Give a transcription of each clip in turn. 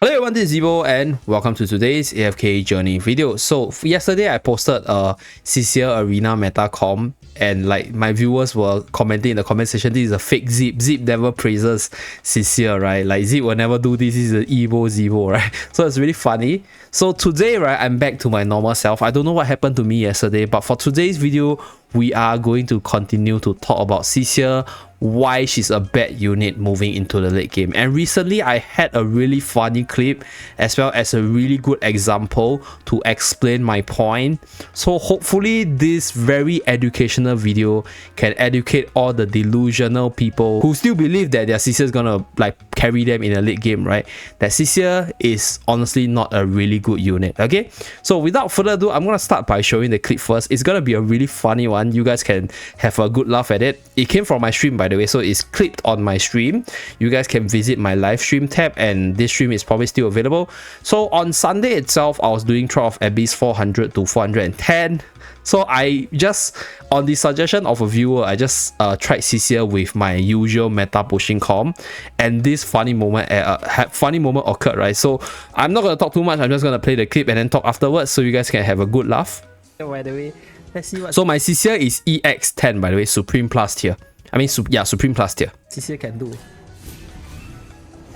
Hello everyone, this is Zeeebo and welcome to today's AFK Journey video. So yesterday I posted a Cecia Arena meta comp and like my viewers were commenting in the comment section, this is a fake Zeep. Zeep never praises Cecia, right? Like Zeep will never do this, is an evil Zeebo, right? So it's really funny. So today, right, I'm back to my normal self. I don't know what happened to me yesterday, but for today's video, we are going to continue to talk about Cecia, why she's a bad unit moving into the late game. And recently I had a really funny clip as well as a really good example to explain my point. So hopefully this very educational video can educate all the delusional people who still believe that their Cecia is gonna like carry them in a late game, right? That Cecia is honestly not a really good unit. Okay, so without further ado, I'm gonna start by showing the clip first. It's gonna be a really funny one. You guys can have a good laugh at it. It came from my stream, by the way, so it's clipped on my stream. You guys can visit my live stream tab and this stream is probably still available. So on Sunday itself, I was doing Trial of Abyss 400 to 410. So I just, on the suggestion of a viewer, I just tried Cecia with my usual meta pushing comp, and this funny moment occurred, right? So I'm not gonna talk too much. I'm just gonna play the clip and then talk afterwards, so you guys can have a good laugh. By the way, let's see what. So my Cecia is EX10, by the way, Supreme Plus tier. I mean, Supreme Plus tier. Cecia can do.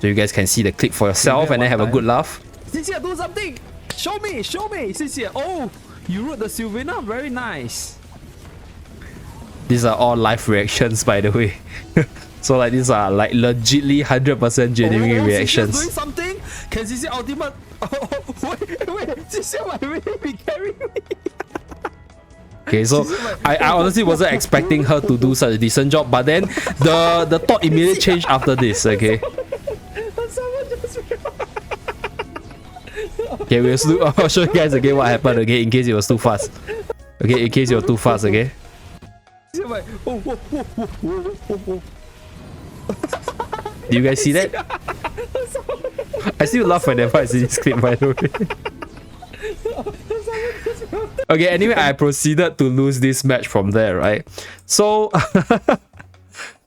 So you guys can see the clip for yourself and then have a good laugh. Cecia, do something! Show me! Cecia! Oh! You wrote the Sylvina, very nice. These are all live reactions, by the way. So like these are like legitly 100% genuine reactions. Doing something? Can Cecia ultimate? Oh, wait, Cecia might really be carrying me. Okay, so I honestly wasn't expecting her to do such a decent job, but then the thought immediately changed after this, okay? Okay, I'll show you guys again what happened, okay, in case it was too fast. Okay, in case you're too fast, okay? Do you guys see that? I still laugh whenever I see this clip, by the way. Okay, anyway, I proceeded to lose this match from there, right? So,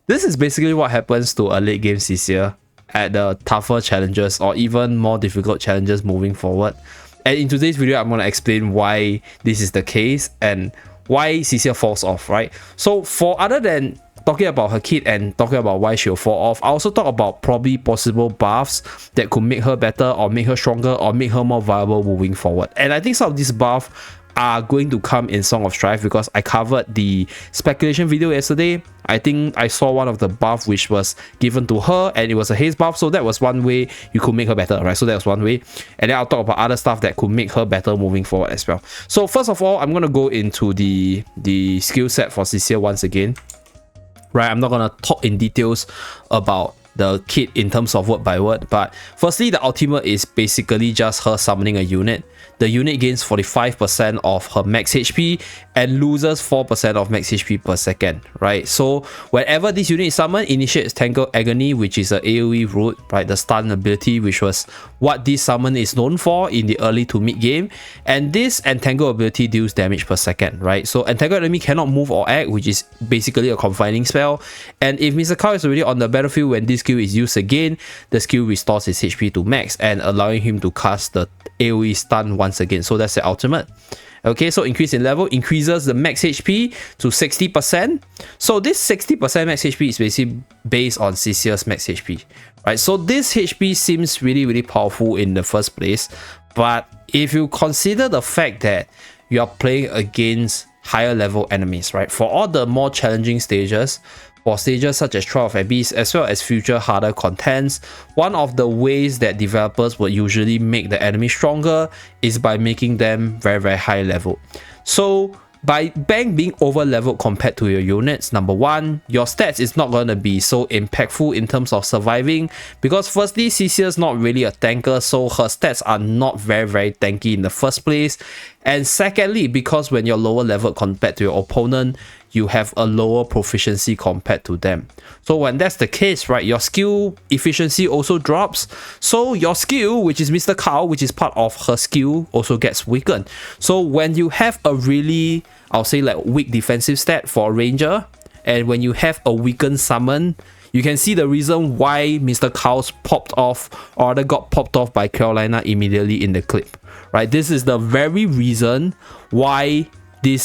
this is basically what happens to a late game Cecia at the tougher challenges or even more difficult challenges moving forward. And in today's video, I'm going to explain why this is the case and why Cecia falls off, right? So, for other than talking about her kit and talking about why she'll fall off, I also talk about probably possible buffs that could make her better or make her stronger or make her more viable moving forward. And I think some of these buffs are going to come in Song of Strife because I covered the speculation video yesterday. I think I saw one of the buff which was given to her and it was a haste buff, so that was one way you could make her better, right? So that was one way, and then I'll talk about other stuff that could make her better moving forward as well. So first of all, I'm going to go into the skill set for Cecia once again, right? I'm not going to talk in details about the kit in terms of word by word, but firstly, the Ultima is basically just her summoning a unit. The unit gains 45% of her max HP and loses 4% of max HP per second, right? So whenever this unit is summoned, initiates Tangle Agony, which is an AoE route, right? The stun ability, which was what this summon is known for in the early to mid game. And this Entangle ability deals damage per second, right? So Entangle enemy cannot move or act, which is basically a confining spell. And if Mr. Cow is already on the battlefield when this skill is used again, the skill restores his HP to max and allowing him to cast the AoE stun once again. So that's the ultimate. Okay, so increase in level increases the max HP to 60%. So this 60% max HP is basically based on Cecia's max HP, right? So this HP seems really powerful in the first place, but if you consider the fact that you are playing against higher level enemies, right? For all the more challenging stages, for stages such as Trial of Abyss as well as future harder contents, one of the ways that developers would usually make the enemy stronger is by making them very high level. So by Bang being over leveled compared to your units, number one, your stats is not going to be so impactful in terms of surviving because firstly, Cecia is not really a tanker, so her stats are not very tanky in the first place. And secondly, because when you're lower leveled compared to your opponent, you have a lower proficiency compared to them. So when that's the case, right, your skill efficiency also drops. So your skill, which is Mr. Cow, which is part of her skill, also gets weakened. So when you have a really, I'll say like weak defensive stat for a ranger, and when you have a weakened summon, you can see the reason why Mr. Cows popped off, or rather got popped off by Carolina immediately in the clip, right? This is the very reason why this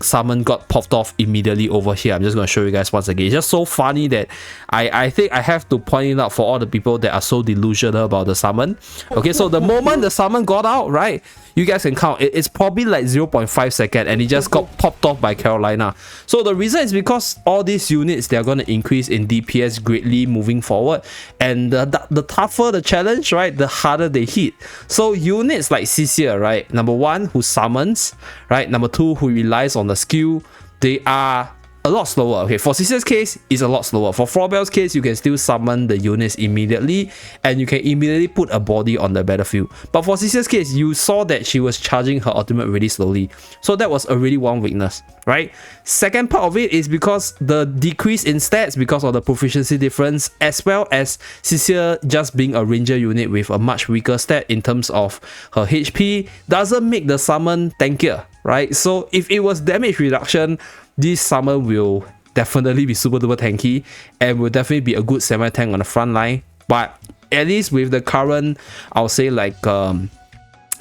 summon got popped off immediately over here. I'm just going to show you guys once again. It's just so funny that I think I have to point it out for all the people that are so delusional about the summon. Okay, so the moment the summon got out, right, you guys can count. It's probably like 0.5 seconds and it just got popped off by Carolina. So the reason is because all these units, they're going to increase in DPS greatly moving forward. And the tougher the challenge, right, the harder they hit. So units like Cecia, right, number one, who summons, right, number two, who relies on the skill, they are a lot slower. Okay, for Cecia's case, it's a lot slower. For Florbell's case, you can still summon the units immediately and you can immediately put a body on the battlefield. But for Cecia's case, you saw that she was charging her ultimate really slowly. So that was already one weakness, right? Second part of it is because the decrease in stats because of the proficiency difference, as well as Cecia just being a ranger unit with a much weaker stat in terms of her HP, doesn't make the summon tankier, right? So if it was damage reduction, this summon will definitely be super duper tanky and will definitely be a good semi-tank on the front line. But at least with the current, I'll say like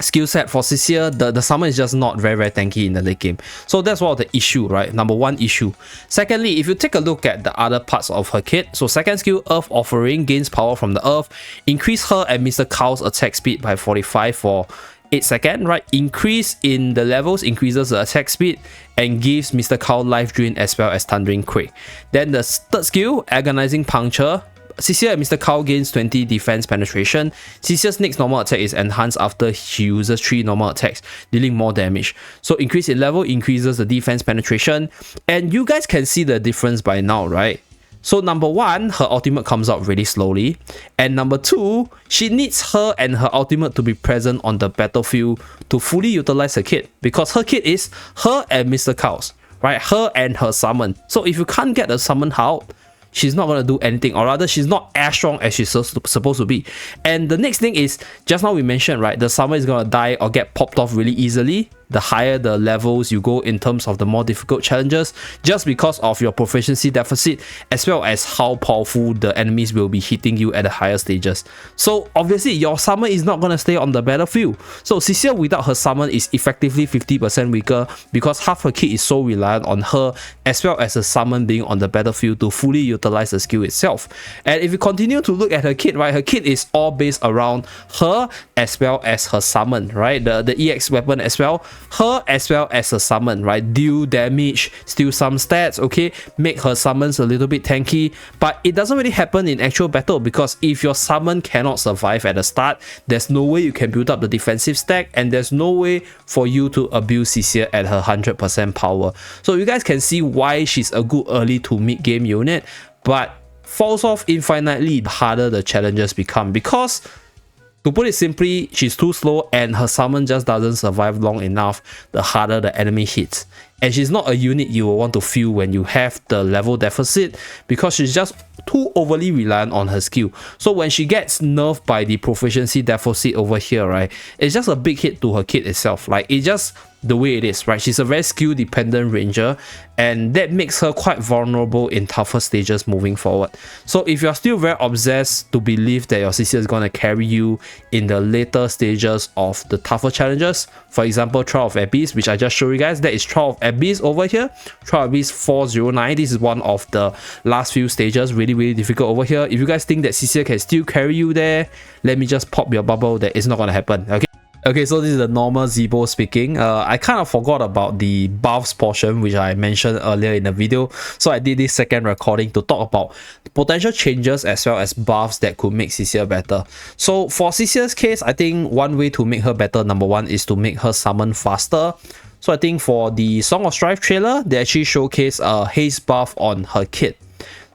skill set for Cecia, the summon is just not very tanky in the late game. So that's one of the issue, right? Number one issue. Secondly, if you take a look at the other parts of her kit, so second skill, Earth Offering, gains power from the earth, increase her and Mr. Cow's attack speed by 45 for 8 seconds, right? Increase in the levels increases the attack speed and gives Mr. Cow life drain as well as Thundering Quake. Then the third skill, Agonizing Puncture. Cecia and Mr. Cow gains 20 defense penetration. Cecia's next normal attack is enhanced after she uses 3 normal attacks, dealing more damage. So increase in level increases the defense penetration. And you guys can see the difference by now, right? So number one, her ultimate comes out really slowly. And number two, she needs her and her ultimate to be present on the battlefield to fully utilize her kit. Because her kit is her and Mr. Cows, right? Her and her summon. So if you can't get the summon out, she's not going to do anything, or rather she's not as strong as she's supposed to be. And the next thing is, just now we mentioned, right, the summon is going to die or get popped off really easily the higher the levels you go in terms of the more difficult challenges, just because of your proficiency deficit, as well as how powerful the enemies will be hitting you at the higher stages. So obviously your summon is not going to stay on the battlefield. So Cecia without her summon is effectively 50% weaker, because half her kit is so reliant on her as well as the summon being on the battlefield to fully utilize the skill itself. And if you continue to look at her kit, right, her kit is all based around her as well as her summon, right, the EX weapon as well, her as well as her summon, right, deal damage, steal some stats, okay, make her summons a little bit tanky. But it doesn't really happen in actual battle, because if your summon cannot survive at the start, there's no way you can build up the defensive stack, and there's no way for you to abuse Cecia at her 100% power. So you guys can see why she's a good early to mid game unit, but falls off infinitely the harder the challenges become, because to put it simply, she's too slow and her summon just doesn't survive long enough the harder the enemy hits. And she's not a unit you will want to feel when you have the level deficit, because she's just too overly reliant on her skill. So when she gets nerfed by the proficiency deficit over here, right, it's just a big hit to her kit itself. Like, it's just the way it is, right? She's a very skill dependent ranger, and that makes her quite vulnerable in tougher stages moving forward. So if you're still very obsessed to believe that your Cecia is going to carry you in the later stages of the tougher challenges, for example Trial of Abyss, which I just showed you guys, that is Trial of Abyss over here, Trial of Abyss 409. This is one of the last few stages, really difficult over here. If you guys think that Cecia can still carry you there, let me just pop your bubble that it's not going to happen, okay? Okay, so this is the normal Zeeebo speaking. I kind of forgot about the buffs portion, which I mentioned earlier in the video. So I did this second recording to talk about potential changes as well as buffs that could make Cecia better. So for Cecia's case, I think one way to make her better, number one, is to make her summon faster. So I think for the Song of Strife trailer, they actually showcase a haste buff on her kit.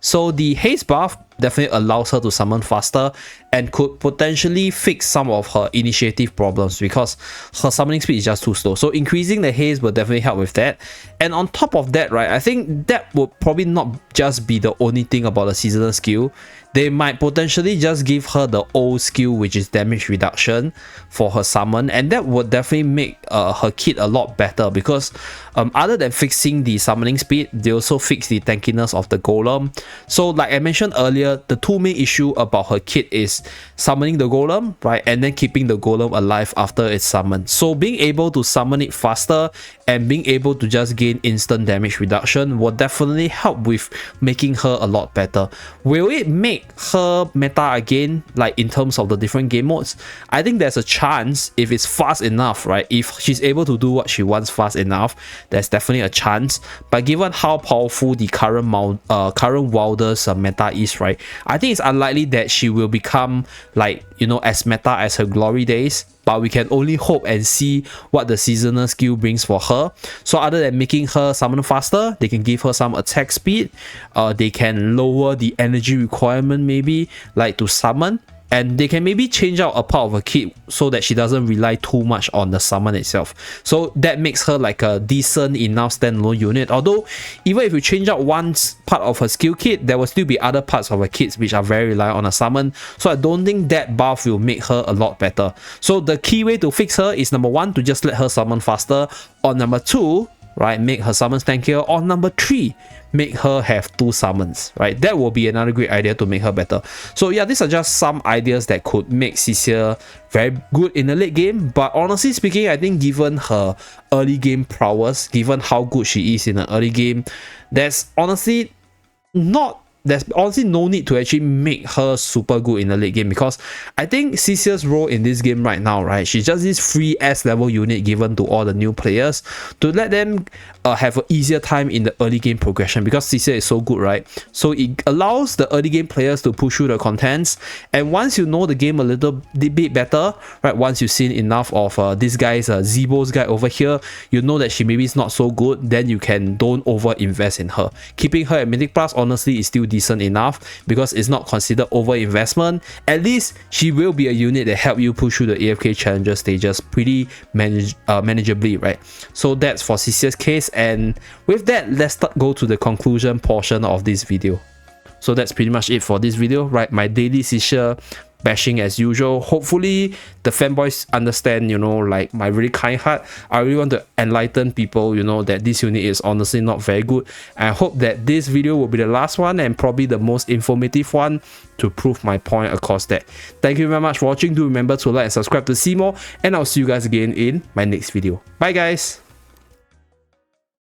So the haste buff definitely allows her to summon faster, and could potentially fix some of her initiative problems because her summoning speed is just too slow. So increasing the haste will definitely help with that. And on top of that, right, I think that would probably not just be the only thing about the seasonal skill. They might potentially just give her the old skill, which is damage reduction for her summon, and that would definitely make her kit a lot better because other than fixing the summoning speed, they also fix the tankiness of the golem. So like I mentioned earlier, the two main issue about her kit is summoning the golem, right, and then keeping the golem alive after it's summoned. So being able to summon it faster and being able to just gain instant damage reduction will definitely help with making her a lot better. Will it make her meta again, like in terms of the different game modes? I think there's a chance if it's fast enough, right? If she's able to do what she wants fast enough, there's definitely a chance. But given how powerful the current Wilder's meta is, right, I think it's unlikely that she will become like, you know, as meta as her glory days. But we can only hope and see what the seasonal skill brings for her. So other than making her summon faster, they can give her some attack speed. They can lower the energy requirement maybe, like to summon. And they can maybe change out a part of her kit so that she doesn't rely too much on the summon itself. So that makes her like a decent enough standalone unit. Although, even if you change out one part of her skill kit, there will still be other parts of her kits which are very reliant on a summon. So I don't think that buff will make her a lot better. So the key way to fix her is number 1, to just let her summon faster. Or number 2, right, make her summons tankier. Or number 3, make her have 2 summons, right? That will be another great idea to make her better. So yeah, these are just some ideas that could make Cecia very good in the late game. But honestly speaking, I think given her early game prowess, given how good she is in the early game, there's honestly no need to actually make her super good in the late game, because I think Cecia's role in this game right now, right, she's just this free S level unit given to all the new players to let them have an easier time in the early game progression, because Cecia is so good, right? So it allows the early game players to push through the contents, and once you know the game a little bit better, right, once you've seen enough of this guy's Zeeebo's guy over here, you know that she maybe is not so good, then you don't over invest in her. Keeping her at Mythic Plus honestly is still decent enough because it's not considered over investment. At least she will be a unit that help you push through the AFK challenger stages pretty manageably, right? So that's for Cecia's case, and with that, let's go to the conclusion portion of this video. So that's pretty much it for this video, right? My daily Cecia bashing as usual. Hopefully the fanboys understand, you know, like my really kind heart. I really want to enlighten people, you know, that this unit is honestly not very good. I hope that this video will be the last one and probably the most informative one to prove my point across that. Thank you very much for watching. Do remember to like and subscribe to see more, and I'll see you guys again in my next video. Bye guys.